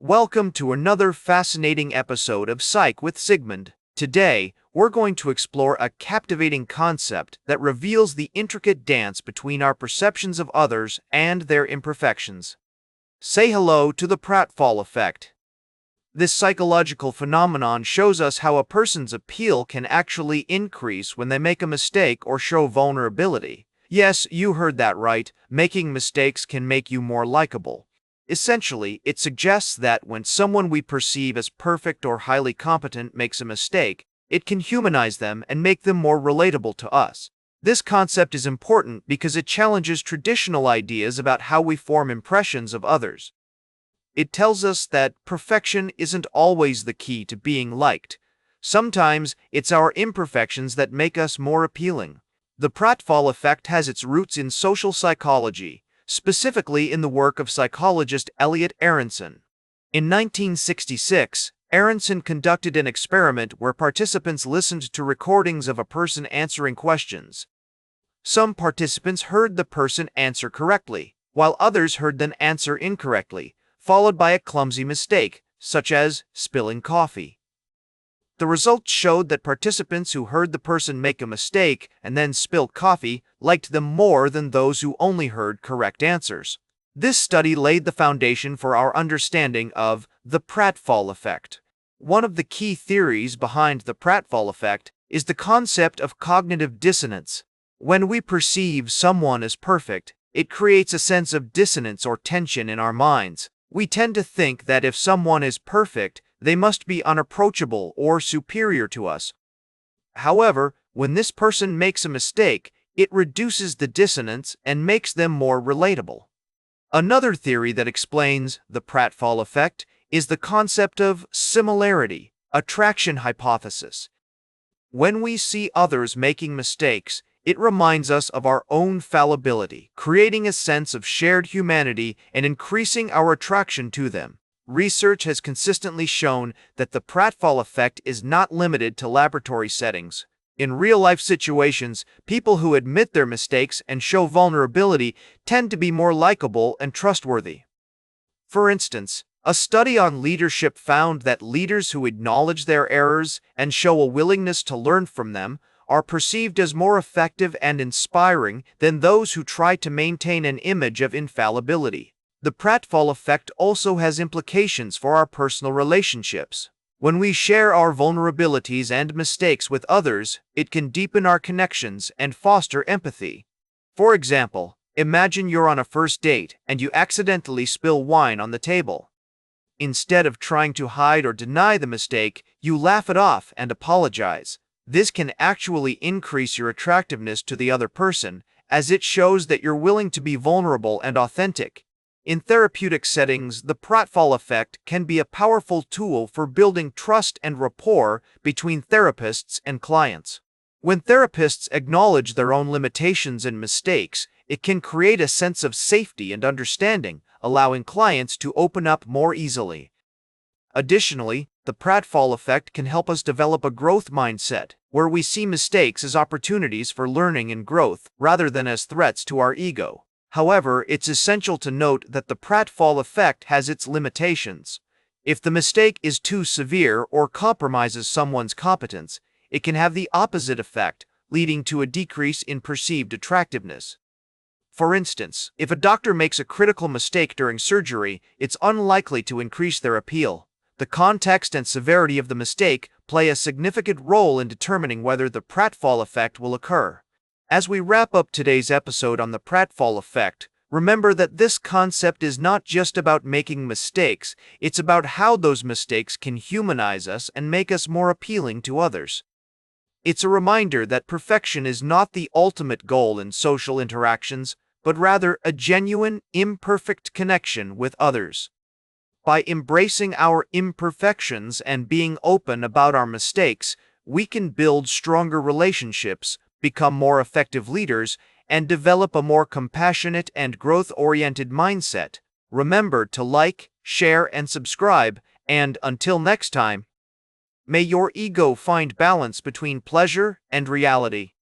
Welcome to another fascinating episode of Psych with Sigmund. Today, we're going to explore a captivating concept that reveals the intricate dance between our perceptions of others and their imperfections. Say hello to the Pratfall Effect. This psychological phenomenon shows us how a person's appeal can actually increase when they make a mistake or show vulnerability. Yes, you heard that right. Making mistakes can make you more likable. Essentially, it suggests that when someone we perceive as perfect or highly competent makes a mistake, it can humanize them and make them more relatable to us. This concept is important because it challenges traditional ideas about how we form impressions of others. It tells us that perfection isn't always the key to being liked. Sometimes it's our imperfections that make us more appealing. The Pratfall Effect has its roots in social psychology, specifically in the work of psychologist Elliot Aronson. In 1966, Aronson conducted an experiment where participants listened to recordings of a person answering questions. Some participants heard the person answer correctly, while others heard them answer incorrectly, followed by a clumsy mistake, such as spilling coffee. The results showed that participants who heard the person make a mistake and then spill coffee liked them more than those who only heard correct answers. This study laid the foundation for our understanding of the Pratfall Effect. One of the key theories behind the Pratfall Effect is the concept of cognitive dissonance. When we perceive someone as perfect, it creates a sense of dissonance or tension in our minds. We tend to think that if someone is perfect, they must be unapproachable or superior to us. However, when this person makes a mistake, it reduces the dissonance and makes them more relatable. Another theory that explains the Pratfall Effect is the concept of similarity attraction hypothesis. When we see others making mistakes, it reminds us of our own fallibility, creating a sense of shared humanity and increasing our attraction to them. Research has consistently shown that the Pratfall Effect is not limited to laboratory settings. In real-life situations, people who admit their mistakes and show vulnerability tend to be more likable and trustworthy. For instance, a study on leadership found that leaders who acknowledge their errors and show a willingness to learn from them are perceived as more effective and inspiring than those who try to maintain an image of infallibility. The Pratfall Effect also has implications for our personal relationships. When we share our vulnerabilities and mistakes with others, it can deepen our connections and foster empathy. For example, imagine you're on a first date and you accidentally spill wine on the table. Instead of trying to hide or deny the mistake, you laugh it off and apologize. This can actually increase your attractiveness to the other person, as it shows that you're willing to be vulnerable and authentic. In therapeutic settings, the Pratfall Effect can be a powerful tool for building trust and rapport between therapists and clients. When therapists acknowledge their own limitations and mistakes, it can create a sense of safety and understanding, allowing clients to open up more easily. Additionally, the Pratfall Effect can help us develop a growth mindset, where we see mistakes as opportunities for learning and growth rather than as threats to our ego. However, it's essential to note that the Pratfall Effect has its limitations. If the mistake is too severe or compromises someone's competence, it can have the opposite effect, leading to a decrease in perceived attractiveness. For instance, if a doctor makes a critical mistake during surgery, it's unlikely to increase their appeal. The context and severity of the mistake play a significant role in determining whether the Pratfall Effect will occur. As we wrap up today's episode on the Pratfall Effect, remember that this concept is not just about making mistakes, it's about how those mistakes can humanize us and make us more appealing to others. It's a reminder that perfection is not the ultimate goal in social interactions, but rather a genuine, imperfect connection with others. By embracing our imperfections and being open about our mistakes, we can build stronger relationships, become more effective leaders, and develop a more compassionate and growth-oriented mindset. Remember to like, share, and subscribe, and until next time, may your ego find balance between pleasure and reality.